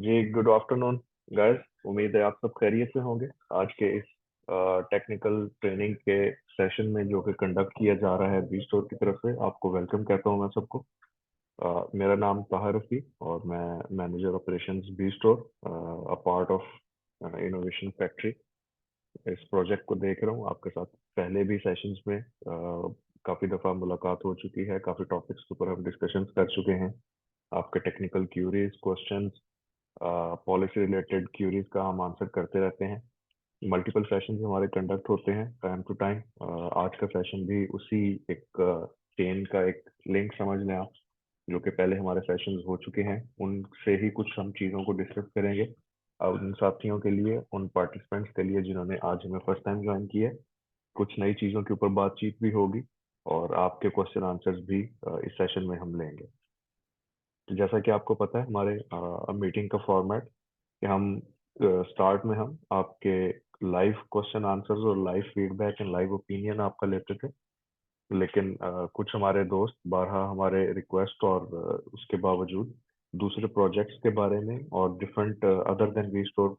जी, good afternoon guys. उम्मीद है आप सब खैरियत से होंगे। आज के इस टेक्निकल ट्रेनिंग के सेशन में जो कि कंडक्ट किया जा रहा है बी स्टोर की तरफ से, आपको वेलकम कहता हूं मैं सबको। मेरा नाम ताहिर रफी और मैं manager operations B store, a part of innovation factory. इस प्रोजेक्ट को देख रहा हूँ आपके साथ। पहले भी सेशंस में काफ़ी दफ़ा मुलाकात हो चुकी है, काफ़ी टॉपिक्स के ऊपर हम डिस्कशंस कर चुके हैं। आपके technical queries, questions, policy related queries का हम आंसर करते रहते हैं। मल्टीपल सेशंस हमारे कंडक्ट होते हैं टाइम टू टाइम। आज का सेशन भी उसी एक चेन का एक लिंक समझ लें आप, जो कि पहले हमारे सेशंस हो चुके हैं उनसे ही कुछ हम चीज़ों को डिस्कस करेंगे। अब उन साथियों के लिए, उन पार्टिसिपेंट्स के लिए जिन्होंने आज हमें फर्स्ट टाइम ज्वाइन किया है, कुछ नई चीज़ों के ऊपर बातचीत भी होगी और आपके क्वेश्चन आंसर्स भी इस सेशन में हम लेंगे। तो जैसा कि आपको पता है हमारे मीटिंग का फॉर्मेट, कि हम स्टार्ट में हम आपके लाइव क्वेश्चन आंसर्स और live feedback and live opinion आपका लेते थे। लेकिन कुछ हमारे दोस्त बारहा हमारे रिक्वेस्ट और उसके बावजूद दूसरे प्रोजेक्ट्स के बारे में और different other than we store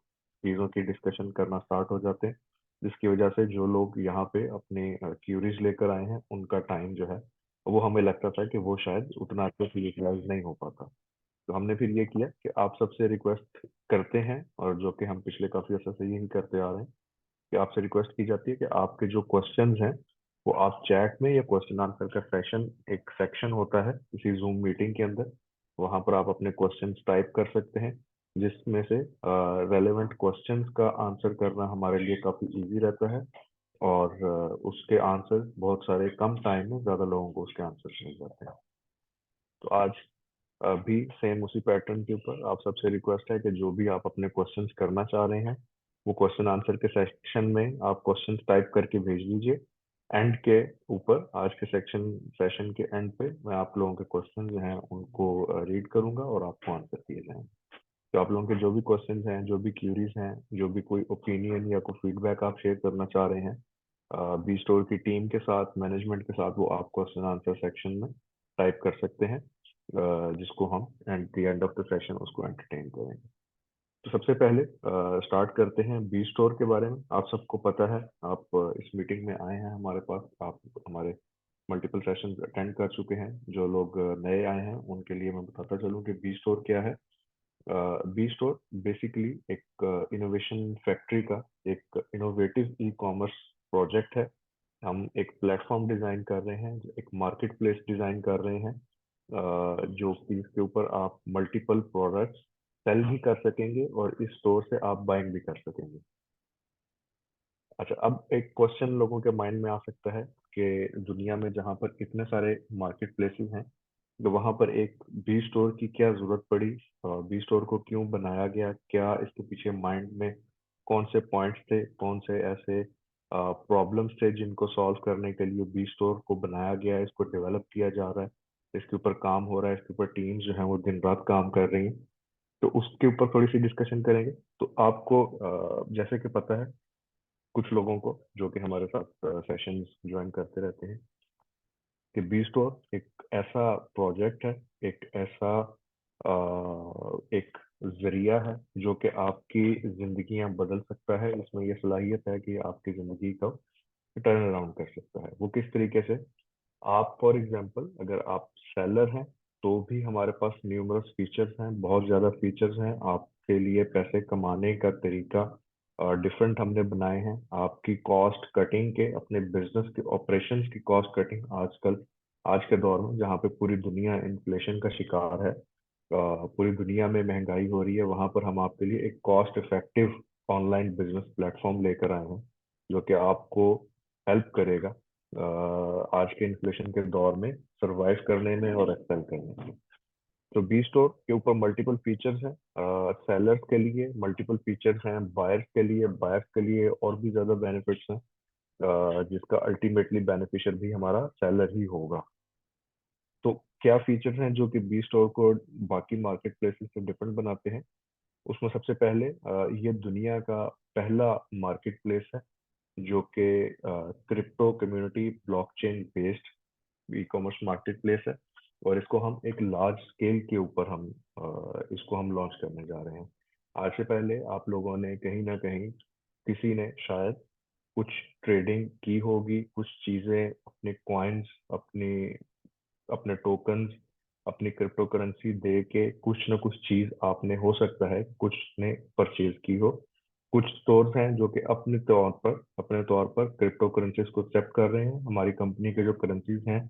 चीज़ों की डिस्कशन करना स्टार्ट हो जाते हैं, जिसकी वजह से जो लोग यहाँ पे अपने क्यूरीज लेकर आए हैं उनका टाइम जो है वो हमें लगता था कि वो शायद उतना अच्छे से यूटिलाइज नहीं हो पाता। तो हमने फिर ये किया कि आप सबसे रिक्वेस्ट करते हैं, और जो कि हम पिछले काफी अर्से से यही करते आ रहे हैं, कि आपसे रिक्वेस्ट की जाती है कि आपके जो क्वेश्चंस हैं वो आप चैट में, या क्वेश्चन आंसर का सेशन एक सेक्शन होता है इसी जूम मीटिंग के अंदर, वहां पर आप अपने क्वेश्चंस टाइप कर सकते हैं, जिसमें से रेलेवेंट क्वेश्चंस का आंसर करना हमारे लिए काफी इजी रहता है। और उसके आंसर बहुत सारे कम टाइम में ज्यादा लोगों को उसके आंसर मिल जाते हैं। तो आज भी सेम उसी पैटर्न के ऊपर आप सबसे रिक्वेस्ट है कि जो भी आप अपने क्वेश्चंस करना चाह रहे हैं वो क्वेश्चन आंसर के सेक्शन में आप क्वेश्चंस टाइप करके भेज दीजिए। एंड के ऊपर, आज के सेशन के एंड पे, मैं आप लोगों के क्वेश्चन जो हैं उनको रीड करूंगा और आपको आंसर दिए जाएंगे। तो आप लोगों के जो भी क्वेश्चंस हैं, जो भी क्यूरीज हैं, जो भी कोई ओपिनियन या कोई फीडबैक आप शेयर करना चाह रहे हैं बी स्टोर की टीम के साथ, मैनेजमेंट के साथ, वो आप क्वेश्चन आंसर सेक्शन में टाइप कर सकते हैं, जिसको हम at the end of the session उसको एंटरटेन करेंगे। तो सबसे पहले स्टार्ट करते हैं बी स्टोर के बारे में। आप सबको पता है, आप इस मीटिंग में आए हैं हमारे पास, आप हमारे मल्टीपल सेशन अटेंड कर चुके हैं। जो लोग नए आए हैं उनके लिए मैं बताता चलूँ कि बी स्टोर क्या है। बी स्टोर बेसिकली एक इनोवेशन फैक्ट्री का एक इनोवेटिव ई कॉमर्स प्रोजेक्ट है। हम एक प्लेटफॉर्म डिजाइन कर रहे हैं, एक मार्केट प्लेस डिजाइन कर रहे हैं, जो कि इसके ऊपर आप मल्टीपल प्रोडक्ट्स सेल भी कर सकेंगे और इस स्टोर से आप बाइंग भी कर सकेंगे। अच्छा, अब एक क्वेश्चन लोगों के माइंड में आ सकता है कि दुनिया में जहाँ पर इतने सारे मार्केट प्लेसेस हैं, तो वहाँ पर एक बी स्टोर की क्या जरूरत पड़ी? बी स्टोर को क्यों बनाया गया? क्या इसके पीछे माइंड में कौन से पॉइंट्स थे, कौन से ऐसे प्रॉब्लम्स थे जिनको सॉल्व करने के लिए बी स्टोर को बनाया गया है, इसको डेवलप किया जा रहा है, इसके ऊपर काम हो रहा है, इसके ऊपर टीम्स जो है वो दिन रात काम कर रही हैं। तो उसके ऊपर थोड़ी सी डिस्कशन करेंगे। तो आपको जैसे कि पता है, कुछ लोगों को जो कि हमारे साथ सेशंस ज्वाइन करते रहते हैं, कि बी स्टोर एक ऐसा प्रोजेक्ट है, एक ऐसा एक जरिया है जो कि आपकी जिंदगियां बदल सकता है। इसमें यह सलाहियत है कि आपकी जिंदगी को टर्न अराउंड कर सकता है। वो किस तरीके से? आप फॉर एग्जांपल अगर आप सेलर हैं, तो भी हमारे पास न्यूमरस फीचर्स हैं, बहुत ज़्यादा फीचर्स हैं आपके लिए। पैसे कमाने का तरीका डिफरेंट हमने बनाए हैं, आपकी कॉस्ट कटिंग के, अपने बिजनेस के ऑपरेशंस की कॉस्ट कटिंग। आजकल, आज के दौर में जहाँ पे पूरी दुनिया इन्फ्लेशन का शिकार है, पूरी दुनिया में महंगाई हो रही है, वहाँ पर हम आपके लिए एक cost effective online business platform लेकर आए हैं, जो कि आपको हेल्प करेगा आज के इन्फ्लेशन के दौर में सरवाइव करने में और एक्सेल करने में। तो बी स्टोर के ऊपर मल्टीपल फीचर्स हैं, सेलर्स के लिए मल्टीपल फीचर्स हैं, बायर्स के लिए और भी ज़्यादा बेनिफिट्स हैं, जिसका अल्टीमेटली बेनिफिशियर भी हमारा सेलर ही होगा। तो क्या फीचर्स हैं जो कि बी स्टोर को बाकी मार्केट प्लेसेस से डिफरेंट बनाते हैं? उसमें सबसे पहले ये दुनिया का पहला मार्केट प्लेस है जो कि crypto community blockchain based e commerce market place है। और इसको हम एक लार्ज स्केल के ऊपर इसको हम लॉन्च करने जा रहे हैं। आज से पहले आप लोगों ने कहीं ना कहीं, किसी ने शायद कुछ ट्रेडिंग की होगी, कुछ चीजें, अपने कॉइन्स, अपने टोकन्स, अपनी क्रिप्टो करेंसी दे के कुछ ना कुछ चीज आपने, हो सकता है कुछ ने परचेज की हो। कुछ स्टोर्स हैं जो कि अपने तौर पर क्रिप्टो करेंसीज को एक्सेप्ट कर रहे हैं। हमारी कंपनी के जो करेंसीज हैं,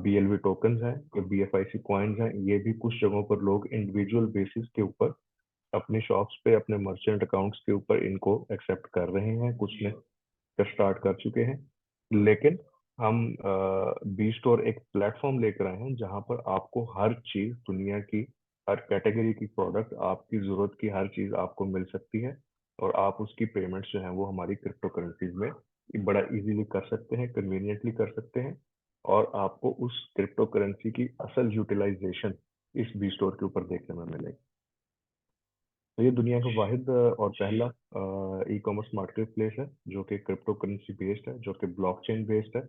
BLV टोकन्स हैं, ये BFIC कॉइन्स हैं, ये भी कुछ जगहों पर लोग इंडिविजुअल बेसिस के ऊपर अपनी शॉप्स पे, अपने मर्चेंट अकाउंट्स के ऊपर इनको एक्सेप्ट कर रहे हैं, कुछ ने स्टार्ट कर चुके हैं। लेकिन हम बी स्टोर एक प्लेटफॉर्म लेकर आए हैं जहां पर आपको हर चीज, दुनिया की हर कैटेगरी की प्रोडक्ट, आपकी जरूरत की हर चीज आपको मिल सकती है। और आप उसकी पेमेंट्स जो है वो हमारी क्रिप्टो करेंसीज में बड़ा इजीली कर सकते हैं, कन्वीनियंटली कर सकते हैं। और आपको उस क्रिप्टो करेंसी की असल यूटिलाइजेशन इस बी स्टोर के ऊपर देखने में मिलेगी। तो ये दुनिया का वाहिद और पहला ई कॉमर्स मार्केट प्लेस है जो कि क्रिप्टो करेंसी बेस्ड है, जो कि ब्लॉकचेन बेस्ड है।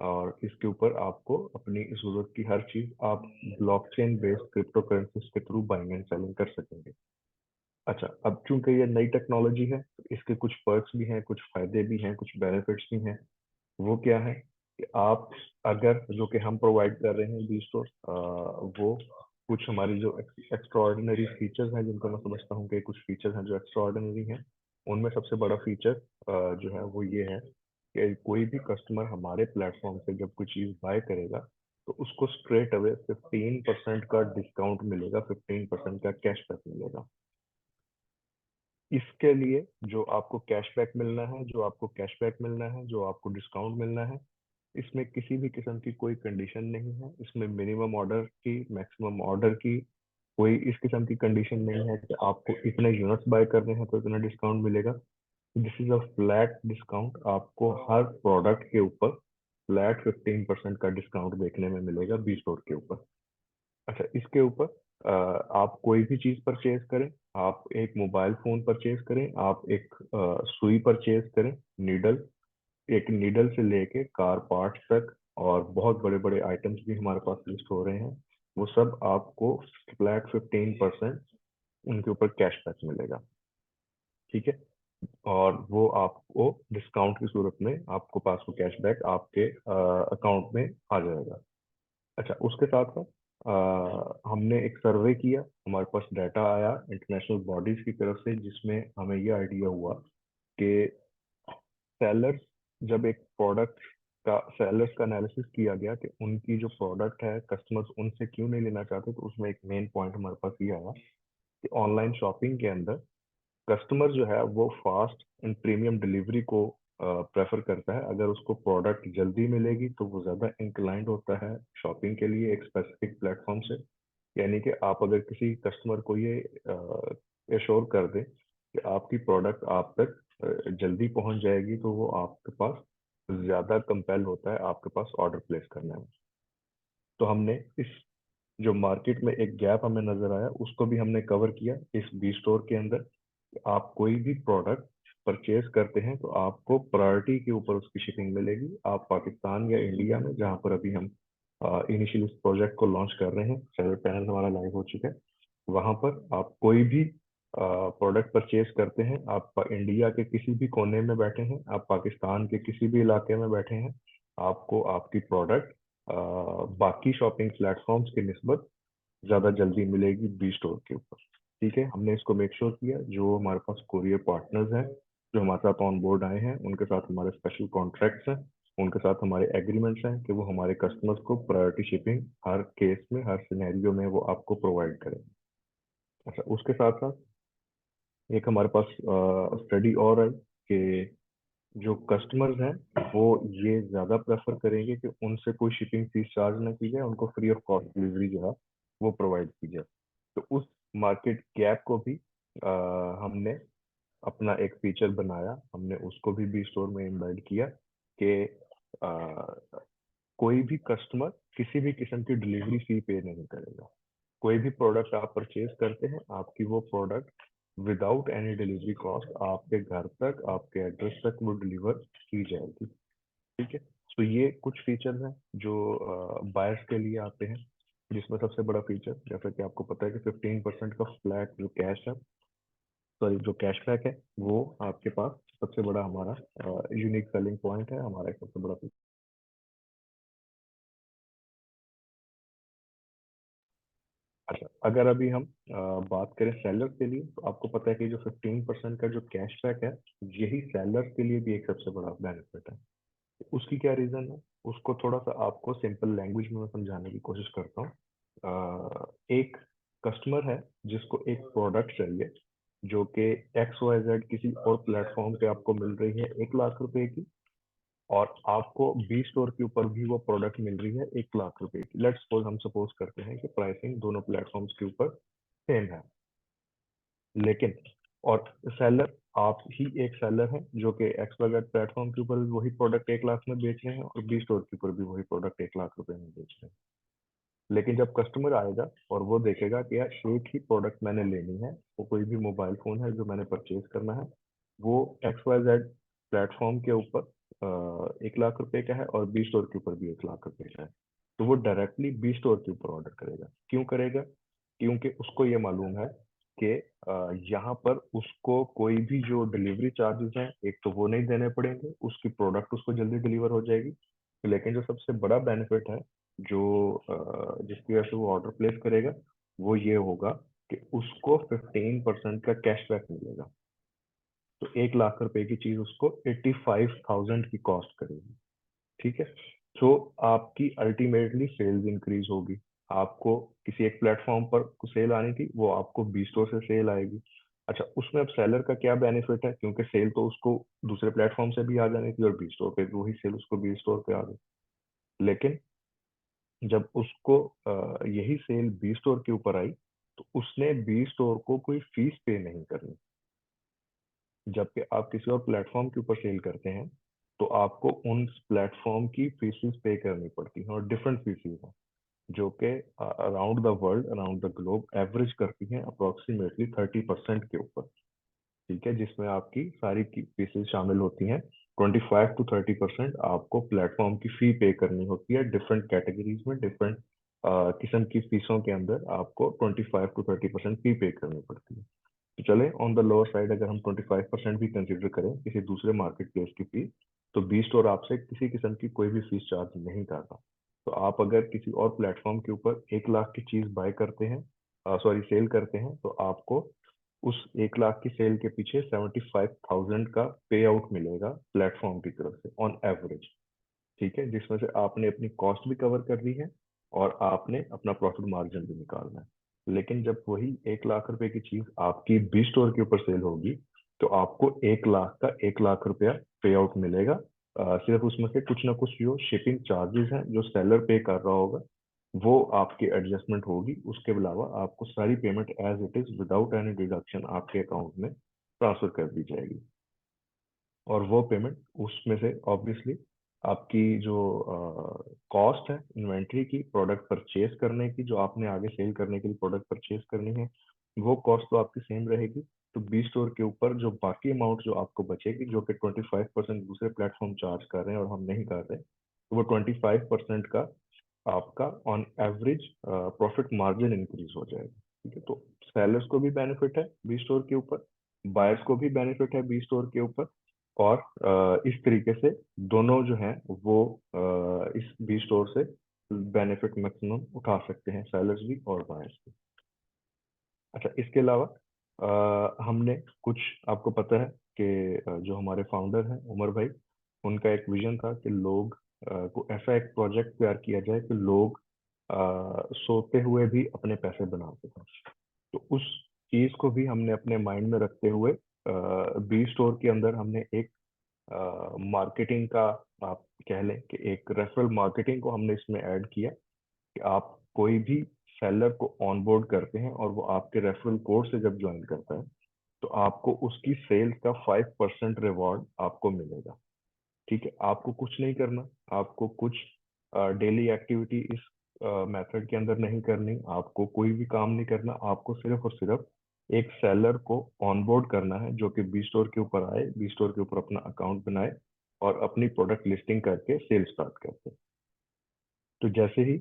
और इसके ऊपर आपको अपनी जरूरत की हर चीज आप ब्लॉकचेन बेस्ड क्रिप्टो करेंसी के थ्रू बाइंग एंड सेलिंग कर सकेंगे। अच्छा, अब चूंकि ये नई टेक्नोलॉजी है तो इसके कुछ पर्क्स भी हैं, कुछ फायदे भी हैं, कुछ बेनिफिट्स भी हैं। वो क्या है कि आप, अगर जो कि हम प्रोवाइड कर रहे हैं बी स्टोर, वो कुछ हमारी जो एक्स्ट्रॉर्डिनरी फीचर्स हैं, जिनको मैं समझता हूँ कि कुछ फीचर्स हैं जो एक्स्ट्रॉर्डिनरी हैं। उनमें सबसे बड़ा फीचर जो है वो ये है कि कोई भी कस्टमर हमारे प्लेटफॉर्म से जब कोई चीज़ बाय करेगा तो उसको स्ट्रेट अवे 15% का डिस्काउंट मिलेगा, 15% का कैशबैक मिलेगा। इसके लिए जो आपको कैशबैक मिलना है, जो आपको डिस्काउंट मिलना है, इसमें किसी भी किस्म की कोई कंडीशन नहीं है। इसमें मिनिमम ऑर्डर की, मैक्सिमम ऑर्डर की कोई इस किस्म की कंडीशन नहीं है कि आपको इतने यूनिट्स बाय करने हैं तो इतना डिस्काउंट मिलेगा। This is a flat discount. आपको हर प्रोडक्ट के ऊपर फ्लैट 15% का डिस्काउंट देखने में मिलेगा बी स्टोर के ऊपर। अच्छा, इसके ऊपर आप कोई भी चीज परचेज करें, आप एक मोबाइल फोन परचेज करें, आप एक सुई परचेज करें, नीडल, एक नीडल से लेके कार पार्ट्स तक, और बहुत बड़े बड़े आइटम्स भी हमारे पास लिस्ट हो रहे हैं, वो सब आपको फ्लैट 15% उनके ऊपर कैशबैक मिलेगा। ठीक है। और वो आपको डिस्काउंट की सूरत में आपको पास वो कैशबैक आपके अकाउंट में आ जाएगा। अच्छा, उसके साथ साथ हमने एक सर्वे किया, हमारे पास डाटा आया इंटरनेशनल बॉडीज की तरफ से, जिसमें हमें ये आइडिया हुआ कि सेलर्स, जब एक प्रोडक्ट का सेलर्स का एनालिसिस किया गया कि उनकी जो प्रोडक्ट है कस्टमर्स उनसे क्यों नहीं लेना चाहते, तो उसमें एक मेन पॉइंट हमारे पास ये आया कि ऑनलाइन शॉपिंग के अंदर कस्टमर जो है वो फास्ट एंड प्रीमियम डिलीवरी को प्रेफर करता है। अगर उसको प्रोडक्ट जल्दी मिलेगी तो वो ज़्यादा इंक्लाइंड होता है शॉपिंग के लिए एक स्पेसिफिक प्लेटफॉर्म से। यानी कि आप अगर किसी कस्टमर को ये एश्योर कर दें कि आपकी प्रोडक्ट आप तक जल्दी पहुंच जाएगी, तो वो आपके पास ज़्यादा कंपेल होता है आपके पास ऑर्डर प्लेस करने में। तो हमने इस, जो मार्केट में एक गैप हमें नजर आया, उसको भी हमने कवर किया इस बी स्टोर के अंदर। आप कोई भी प्रोडक्ट परचेज करते हैं तो आपको प्रायोरिटी के ऊपर उसकी शिपिंग मिलेगी। आप पाकिस्तान या इंडिया में, जहाँ पर अभी हम इनिशियल इस प्रोजेक्ट को लॉन्च कर रहे हैं, सर्वे पैनल हमारा लाइव हो चुका है, वहाँ पर आप कोई भी प्रोडक्ट परचेज करते हैं, आप इंडिया के किसी भी कोने में बैठे हैं, आप पाकिस्तान के किसी भी इलाके में बैठे हैं, आपको आपकी प्रोडक्ट बाकी शॉपिंग प्लेटफॉर्म्स की निस्बत ज़्यादा जल्दी मिलेगी बी स्टोर के ऊपर। ठीक है, हमने इसको मेक श्योर किया। जो हमारे पास कोरियर पार्टनर्स हैं जो हमारे साथ ऑन बोर्ड आए हैं, उनके साथ हमारे स्पेशल कॉन्ट्रैक्ट्स हैं, उनके साथ हमारे एग्रीमेंट्स हैं कि वो हमारे कस्टमर्स को प्रायोरिटी शिपिंग हर केस में, हर सिनेरियो में वो आपको प्रोवाइड करें। अच्छा, उसके साथ साथ एक हमारे पास स्टडी और है कि जो कस्टमर्स हैं वो ये ज़्यादा प्रेफर करेंगे कि उनसे कोई शिपिंग फीस चार्ज ना की जाए, उनको फ्री ऑफ कॉस्ट डिलीवरी जो है वो प्रोवाइड की जाए। तो उस मार्केट गैप को भी हमने अपना एक फीचर बनाया, हमने उसको भी बी स्टोर में एम्बेड किया कि अ, कोई भी कस्टमर किसी भी किस्म की डिलीवरी फी पे नहीं करेगा। कोई भी प्रोडक्ट आप परचेज करते हैं, आपकी वो product without any delivery cost आपके घर तक, आपके एड्रेस तक वो डिलीवर की जाएगी। ठीक है। तो ये कुछ फीचर्स हैं जो बायर्स के लिए आते हैं। जिसमें सबसे बड़ा फीचर, जैसा कि आपको पता है कि 15% का फ्लैट जो कैश है, सॉरी जो कैशबैक है, वो आपके पास सबसे बड़ा हमारा यूनिक सेलिंग पॉइंट है, हमारा एक सबसे बड़ा feature। अच्छा, अगर अभी हम बात करें सेलर के लिए, तो आपको पता है कि जो 15% का जो कैशबैक है, यही सेलर के लिए भी एक सबसे बड़ा बेनिफिट है। उसकी क्या रीजन है, उसको थोड़ा सा आपको सिंपल लैंग्वेज में मैं समझाने की कोशिश करता हूँ। एक कस्टमर है जिसको एक प्रोडक्ट चाहिए, जो कि एक्स वाई जेड किसी और प्लेटफॉर्म पे आपको मिल रही है 1 लाख रुपए की, और आपको बी स्टोर के ऊपर भी वो प्रोडक्ट मिल रही है 1 लाख रुपए की। लेट्स सपोज, हम सपोज करते हैं कि प्राइसिंग दोनों प्लेटफॉर्म्स के ऊपर सेम है, लेकिन और सेलर, आप ही एक सेलर है जो कि एक्स वाई जेड प्लेटफॉर्म के ऊपर भी वही प्रोडक्ट 1 लाख में बेच रहे हैं, और बी स्टोर के ऊपर भी वही प्रोडक्ट 1 लाख रुपए में बेच रहे हैं। लेकिन जब कस्टमर आएगा और वो देखेगा कि यार एक ही प्रोडक्ट मैंने लेनी है, वो कोई भी मोबाइल फोन है जो मैंने परचेज करना है, वो एक्स वाई जेड प्लेटफॉर्म के ऊपर 1 लाख रुपए का है और बी स्टोर के ऊपर भी 1 लाख रुपए का है, तो वो डायरेक्टली बी स्टोर के ऊपर ऑर्डर करेगा। क्यों करेगा? क्योंकि उसको ये मालूम है कि यहाँ पर उसको कोई भी जो डिलीवरी चार्जेस हैं, एक तो वो नहीं देने पड़ेंगे, उसकी प्रोडक्ट उसको जल्दी डिलीवर हो जाएगी। लेकिन जो सबसे बड़ा बेनिफिट है, जो जिसकी वजह से वो ऑर्डर प्लेस करेगा, वो ये होगा कि उसको 15% का कैशबैक मिलेगा। तो 1 लाख रुपए की चीज उसको 85,000 की कॉस्ट करेगी। ठीक है। तो आपकी अल्टीमेटली सेल्स इंक्रीज होगी। आपको किसी एक प्लेटफॉर्म पर सेल आनी थी, वो आपको बी स्टोर से सेल आएगी। अच्छा, उसमें अब सेलर का क्या बेनिफिट है, क्योंकि सेल तो उसको दूसरे प्लेटफॉर्म से भी आ जानी थी और बी स्टोर पे भी वही सेल उसको बी स्टोर पे आ गई। लेकिन जब उसको यही सेल बी स्टोर के ऊपर आई, तो उसने बी स्टोर को कोई फीस पे नहीं करनी। जबकि आप किसी और प्लेटफॉर्म के ऊपर सेल करते हैं, तो आपको उन प्लेटफॉर्म की फीसेस पे करनी पड़ती हैं, और डिफरेंट फीसेस हैं, जो कि around the world, around the globe average करती हैं अप्रोक्सीमेटली 30% के ऊपर। ठीक है, जिसमें आपकी सारी की फीसेस शामिल होती हैं। 25 to 30% आपको प्लेटफॉर्म की फी पे करनी होती है, डिफरेंट कैटेगरीज में डिफरेंट किस्म की फीसों के अंदर आपको 25 to 30% फी पे करनी पड़ती है। तो चले ऑन द लोअर साइड, अगर हम 25% भी कंसिडर करें किसी दूसरे मार्केट प्लेस की फी, तो बी स्टोर आपसे किसी किस्म की कोई भी फीस चार्ज नहीं करता। तो आप अगर किसी और प्लेटफॉर्म के ऊपर 1 लाख की चीज बाय करते हैं, सॉरी सेल करते हैं, तो आपको उस 1 लाख की सेल के पीछे 75,000 का पे आउट मिलेगा प्लेटफॉर्म की तरफ से ऑन एवरेज। ठीक है, जिसमें से आपने अपनी कॉस्ट भी कवर कर दी है और आपने अपना प्रॉफिट मार्जिन भी निकालना है। लेकिन जब वही 1 लाख रुपए की चीज आपकी बी स्टोर के ऊपर सेल होगी, तो आपको 1 लाख का 1 लाख रुपया पे आउट मिलेगा। सिर्फ उसमें से कुछ ना कुछ जो शिपिंग चार्जेस हैं जो सेलर पे कर रहा होगा, वो आपकी एडजस्टमेंट होगी। उसके अलावा आपको सारी payment as it is without any deduction आपके अकाउंट में ट्रांसफर कर दी जाएगी। और वो पेमेंट उसमें से ऑब्वियसली आपकी जो कॉस्ट है इन्वेंट्री की, प्रोडक्ट परचेज करने की, जो आपने आगे सेल करने के लिए प्रोडक्ट परचेज करनी है, वो कॉस्ट तो आपकी सेम रहेगी। तो बी स्टोर के ऊपर जो बाकी अमाउंट जो आपको बचेगी, जो कि 25% दूसरे प्लेटफॉर्म चार्ज कर रहे हैं और हम नहीं कर रहे, तो वो 25% का आपका on average profit margin increase हो जाएगा। ठीक है, तो सेलर्स को भी बेनिफिट है बी स्टोर के ऊपर, बायर्स को भी बेनिफिट है बी स्टोर के ऊपर, और इस तरीके से दोनों जो हैं वो इस बी स्टोर से बेनिफिट मैक्सिमम उठा सकते हैं, सेलर्स भी और बायर्स भी। अच्छा, इसके अलावा हमने कुछ, आपको पता है कि जो हमारे फाउंडर हैं उमर भाई, उनका एक विजन था कि लोग को ऐसा एक प्रोजेक्ट तैयार किया जाए कि लोग सोते हुए भी अपने पैसे बना सकें। तो उस चीज को भी हमने अपने माइंड में रखते हुए बी स्टोर के अंदर हमने एक मार्केटिंग का, आप कह लें कि एक रेफरल मार्केटिंग को हमने इसमें ऐड किया, कि आप कोई भी सेलर को ऑनबोर्ड करते हैं और वो आपके रेफरल कोड से जब ज्वाइन करता है, तो आपको उसकी सेल्स का 5% रिवॉर्ड आपको मिलेगा। ठीक है, आपको कुछ नहीं करना, आपको कुछ डेली एक्टिविटी इस मेथड के अंदर नहीं करनी, आपको कोई भी काम नहीं करना, आपको सिर्फ और सिर्फ एक सेलर को ऑनबोर्ड करना है, जो कि बी स्टोर के ऊपर आए, बी स्टोर के ऊपर अपना अकाउंट बनाए और अपनी प्रोडक्ट लिस्टिंग करके सेल स्टार्ट करते। तो जैसे ही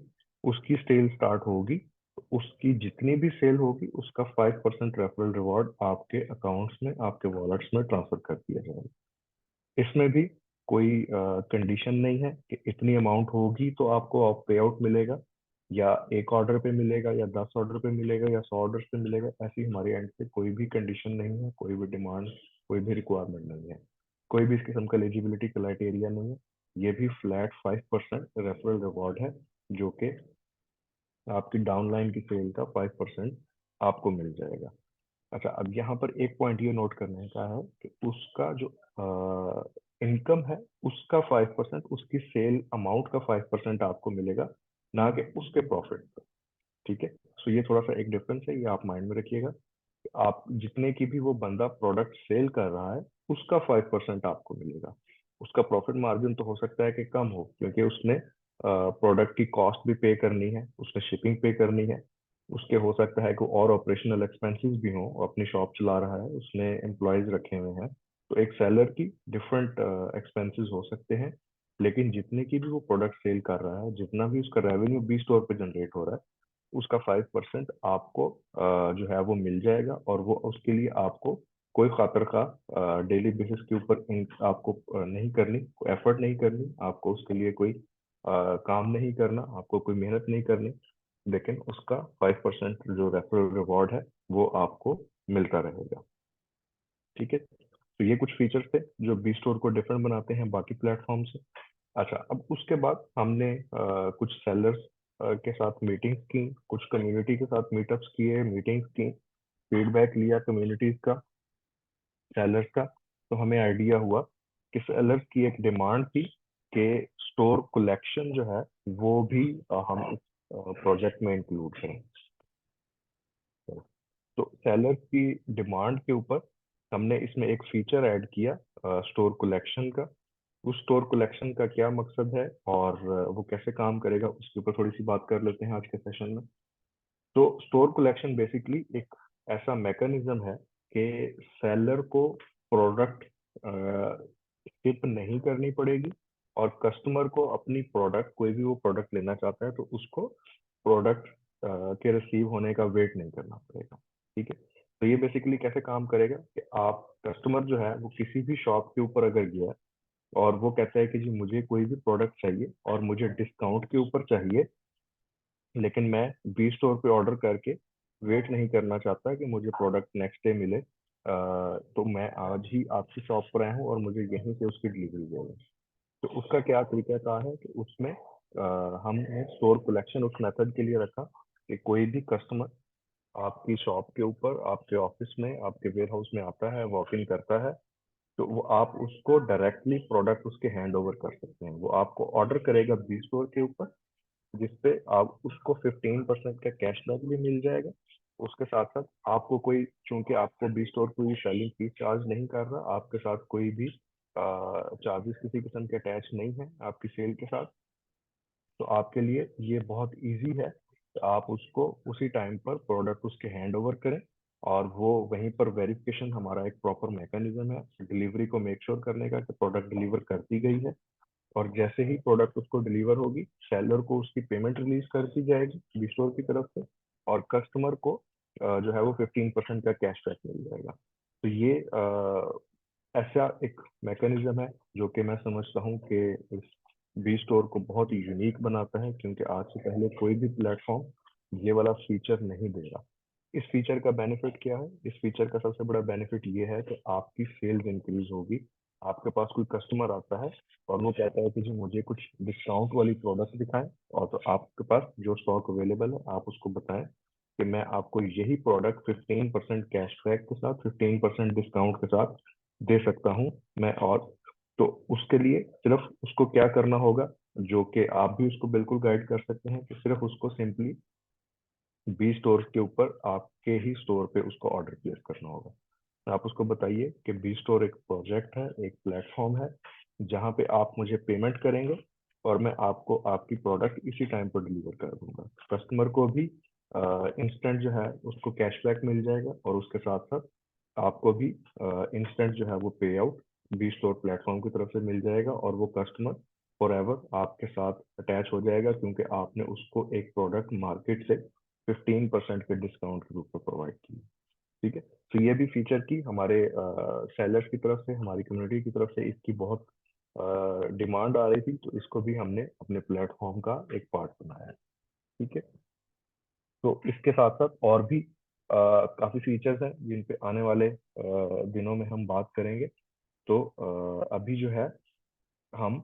उसकी सेल स्टार्ट होगी तो उसकी जितनी भी सेल होगी उसका 5% रेफरल रिवॉर्ड आपके अकाउंट्स में, आपके वॉलेट्स में ट्रांसफर कर दिया जाएगा। इसमें भी कोई कंडीशन नहीं है कि इतनी अमाउंट होगी तो आपको पे आउट मिलेगा, या एक ऑर्डर पे मिलेगा, या 10 ऑर्डर पे मिलेगा, या 100 ऑर्डर पे मिलेगा। ऐसी हमारे एंड से कोई भी कंडीशन नहीं है, कोई भी डिमांड, कोई भी रिक्वायरमेंट नहीं है, कोई भी इस किस्म का एलिजिबिलिटी क्राइटेरिया नहीं है। ये भी फ्लैट 5% रेफरल रिवॉर्ड है, जो कि आपकी डाउनलाइन की सेल का 5% आपको मिल जाएगा। अच्छा, अब यहाँ पर एक पॉइंट ये नोट करने का है कि उसका जो इनकम है उसका 5%, उसकी सेल अमाउंट का 5% आपको मिलेगा, ना कि उसके प्रॉफिट का। ठीक है, सो ये थोड़ा सा एक डिफरेंस है, ये आप माइंड में रखिएगा। आप जितने की भी वो बंदा प्रोडक्ट सेल कर रहा है उसका 5% आपको मिलेगा। उसका प्रॉफिट मार्जिन तो हो सकता है कि कम हो, क्योंकि उसने प्रोडक्ट की कॉस्ट भी पे करनी है, उसने शिपिंग पे करनी है, उसके हो सकता है कि और ऑपरेशनल एक्सपेंसेस भी हों, अपनी शॉप चला रहा है, उसने एम्प्लॉयज रखे हुए हैं। तो एक सेलर की डिफरेंट एक्सपेंसेस हो सकते हैं, लेकिन जितने की भी वो प्रोडक्ट सेल कर रहा है, जितना भी उसका रेवेन्यू बी स्टोर पे जनरेट हो रहा है, उसका 5% आपको जो है वो मिल जाएगा। और वो उसके लिए आपको कोई खातर का डेली बेसिस के ऊपर आपको नहीं करनी, कोई एफर्ट नहीं करनी, आपको उसके लिए कोई काम नहीं करना, आपको कोई मेहनत नहीं करनी, लेकिन उसका 5% जो रेफरल रिवॉर्ड है वो आपको मिलता रहेगा। ठीक है, तो ये कुछ फीचर्स थे जो बी स्टोर को डिफरेंट बनाते हैं बाकी प्लेटफॉर्म से। अच्छा, अब उसके बाद हमने कुछ सेलर्स के साथ मीटिंग्स की, कुछ कम्युनिटी के साथ मीटअप्स किए, मीटिंग्स की, फीडबैक लिया कम्युनिटीज का, सेलर्स का। तो हमें आइडिया हुआ कि सेलर्स की एक डिमांड थी कि स्टोर कलेक्शन जो है वो भी हम इस प्रोजेक्ट में इंक्लूड करें। तो सेलर्स की डिमांड के ऊपर हमने इसमें एक फीचर ऐड किया स्टोर कलेक्शन का। उस स्टोर कलेक्शन का क्या मकसद है और वो कैसे काम करेगा, उसके ऊपर थोड़ी सी बात कर लेते हैं आज के सेशन में। तो स्टोर कलेक्शन बेसिकली एक ऐसा मैकेनिज्म है कि सेलर को प्रोडक्ट शिप नहीं करनी पड़ेगी, और कस्टमर को अपनी प्रोडक्ट, कोई भी वो प्रोडक्ट लेना चाहता है तो उसको प्रोडक्ट के रिसीव होने का वेट नहीं करना पड़ेगा। ठीक है, तो ये बेसिकली कैसे काम करेगा कि आप, कस्टमर जो है वो किसी भी शॉप के ऊपर अगर गया और वो कहता है कि जी मुझे कोई भी प्रोडक्ट चाहिए और मुझे डिस्काउंट के ऊपर चाहिए, लेकिन मैं बी स्टोर पे ऑर्डर करके वेट नहीं करना चाहता कि मुझे प्रोडक्ट नेक्स्ट डे मिले, तो मैं आज ही आपकी शॉप पर आया हूँ और मुझे यहीं से उसकी डिलीवरी देगा। तो उसका क्या तरीका का है कि उसमें हमने स्टोर कलेक्शन उस मेथड के लिए रखा कि कोई भी कस्टमर आपकी शॉप के ऊपर, आपके ऑफिस में, आपके वेयर हाउस में आता है, वॉक इन करता है, तो वो आप उसको डायरेक्टली प्रोडक्ट उसके हैंड ओवर कर सकते हैं। वो आपको ऑर्डर करेगा बी स्टोर के ऊपर, जिसपे आप उसको 15% का कैशबैक भी मिल जाएगा। उसके साथ साथ आपको कोई, चूंकि आपको बी स्टोर कोई सेलिंग फीस चार्ज नहीं कर रहा, आपके साथ कोई भी चार्जेस किसी किस्म के अटैच नहीं है आपकी सेल के साथ, तो आपके लिए ये बहुत इजी है कि आप उसको उसी टाइम पर प्रोडक्ट उसके हैंड ओवर करें, और वो वहीं पर वेरिफिकेशन, हमारा एक प्रॉपर मैकेनिज्म है डिलीवरी को मेक श्योर करने का कि प्रोडक्ट डिलीवर कर दी गई है। और जैसे ही प्रोडक्ट उसको डिलीवर होगी, सेलर को उसकी पेमेंट रिलीज कर दी जाएगी बी स्टोर की तरफ से, और कस्टमर को जो है वो 15% का कैशबैक मिल जाएगा। तो ये ऐसा एक मैकेनिज्म है जो कि मैं समझता हूँ कि इस बी स्टोर को बहुत ही यूनिक बनाता है, क्योंकि आज से पहले कोई भी प्लेटफॉर्म ये वाला फीचर नहीं देगा। इस फीचर का बेनिफिट क्या है? इस फीचर का सबसे बड़ा बेनिफिट ये है कि आपकी सेल्स इंक्रीज होगी। आपके पास कोई कस्टमर आता है और वो कहता है कि जी मुझे कुछ डिस्काउंट वाली प्रोडक्ट दिखाएं, और तो आपके पास जो स्टॉक अवेलेबल है आप उसको बताएं कि मैं आपको यही प्रोडक्ट 15% कैशबैक के साथ, 15% डिस्काउंट के साथ दे सकता हूँ मैं। और तो उसके लिए सिर्फ उसको क्या करना होगा, जो कि आप भी उसको बिल्कुल गाइड कर सकते हैं, कि सिर्फ उसको सिंपली बी स्टोर के ऊपर आपके ही स्टोर पे उसको ऑर्डर प्लेस करना होगा। आप उसको बताइए कि बी स्टोर एक प्रोजेक्ट है, एक प्लेटफॉर्म है, जहाँ पे आप मुझे पेमेंट करेंगे और मैं आपको आपकी प्रोडक्ट इसी टाइम पर डिलीवर कर दूंगा। कस्टमर को भी इंस्टेंट जो है उसको कैशबैक मिल जाएगा, और उसके साथ साथ आपको भी इंस्टेंट जो है वो पे आउट बी स्टोर प्लेटफॉर्म की तरफ से मिल जाएगा, और वो कस्टमर फॉर एवर आपके साथ अटैच हो जाएगा, क्योंकि आपने उसको एक प्रोडक्ट मार्केट से 15% के डिस्काउंट के रूप में प्रोवाइड की। ठीक है। तो ये भी फीचर की हमारे सेलर्स की तरफ से, हमारी कम्युनिटी की तरफ से इसकी बहुत डिमांड आ रही थी, तो इसको भी हमने अपने प्लेटफॉर्म का एक पार्ट बनाया है। ठीक है। तो इसके साथ साथ और भी काफी फीचर्स हैं जिन पे आने वाले दिनों में हम बात करेंगे। तो अभी जो है हम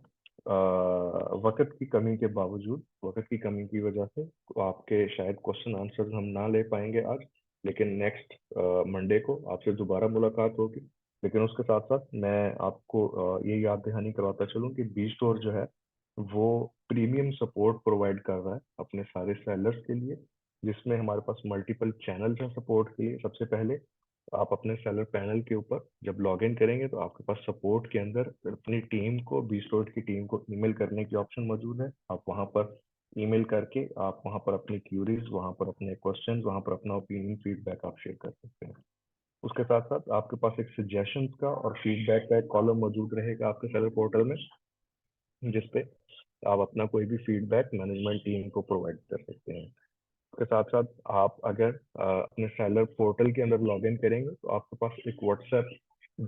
वक्त की कमी के बावजूद, वक्त की कमी की वजह से आपके शायद क्वेश्चन आंसर हम ना ले पाएंगे आज, लेकिन नेक्स्ट मंडे को आपसे दोबारा मुलाकात होगी। लेकिन उसके साथ साथ मैं आपको ये याद दहानी करवाता चलूं कि बी स्टोर जो है वो प्रीमियम सपोर्ट प्रोवाइड कर रहा है अपने सारे सेलर्स के लिए, जिसमें हमारे पास मल्टीपल चैनल्स हैं सपोर्ट के लिए। सबसे पहले आप अपने सेलर पैनल के ऊपर जब लॉग इन करेंगे तो आपके पास सपोर्ट के अंदर अपनी टीम को, बी स्टोर की टीम को ईमेल करने की ऑप्शन मौजूद है। आप वहां पर ईमेल करके आप वहां पर अपनी क्यूरीज, वहां पर अपने क्वेश्चंस, वहां पर अपना ओपिनियन फीडबैक आप शेयर कर सकते हैं। उसके साथ साथ आपके पास एक सजेशंस का और फीडबैक का एक कॉलम मौजूद रहेगा आपके सेलर पोर्टल में, जिसपे आप अपना कोई भी फीडबैक मैनेजमेंट टीम को प्रोवाइड कर सकते हैं। उसके साथ साथ आप अगर अपने सेलर पोर्टल के अंदर लॉग इन करेंगे तो आपके पास एक व्हाट्सएप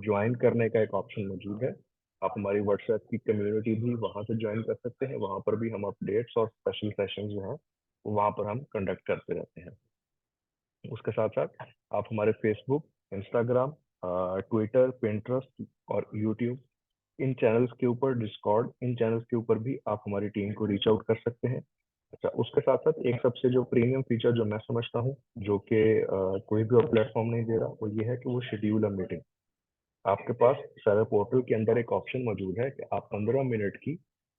ज्वाइन करने का एक ऑप्शन मौजूद है। आप हमारी व्हाट्सएप की कम्युनिटी भी वहां से ज्वाइन कर सकते हैं। वहां पर भी हम अपडेट्स और स्पेशल सेशन जो हैं वहां पर हम कंडक्ट करते रहते हैं। उसके साथ साथ आप हमारे फेसबुक, इंस्टाग्राम, ट्विटर, पिंटरेस्ट और यूट्यूब, इन चैनल्स के ऊपर, डिस्कॉर्ड, इन चैनल्स के ऊपर भी आप हमारी टीम को रीच आउट कर सकते हैं। अच्छा, उसके साथ साथ एक सबसे जो प्रीमियम फीचर जो मैं समझता हूँ, जो कि कोई भी और प्लेटफॉर्म नहीं दे रहा, वो ये है कि वो शेड्यूल अ मीटिंग। आपके पास सारे पोर्टल के अंदर एक ऑप्शन मौजूद है कि आप 15 मिनट की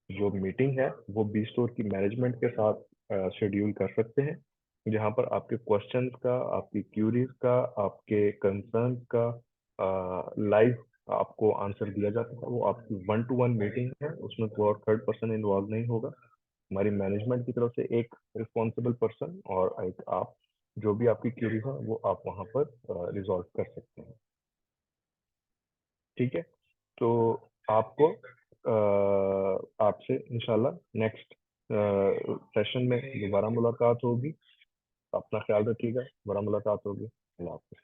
जो मीटिंग है वो बी स्टोर की मैनेजमेंट के साथ शेड्यूल कर सकते हैं, जहां पर आपके क्वेश्चंस का, आपकी क्यूरीज का, आपके कंसर्न का लाइव आपको आंसर दिया जाता है। वो आपकी 1-to-1 मीटिंग है, उसमें कोई और थर्ड पर्सन इन्वॉल्व नहीं होगा। हमारी मैनेजमेंट की तरफ से एक रिस्पॉन्सिबल पर्सन और एक आप, जो भी आपकी क्यूरीज है वो आप वहां पर रिजॉल्व कर सकते हैं। ठीक है। तो आपको आपसे इंशाल्लाह नेक्स्ट सेशन में दोबारा मुलाकात होगी। अपना ख्याल रखिएगा, दोबारा मुलाकात होगी। अल्लाह हाफ़िज़।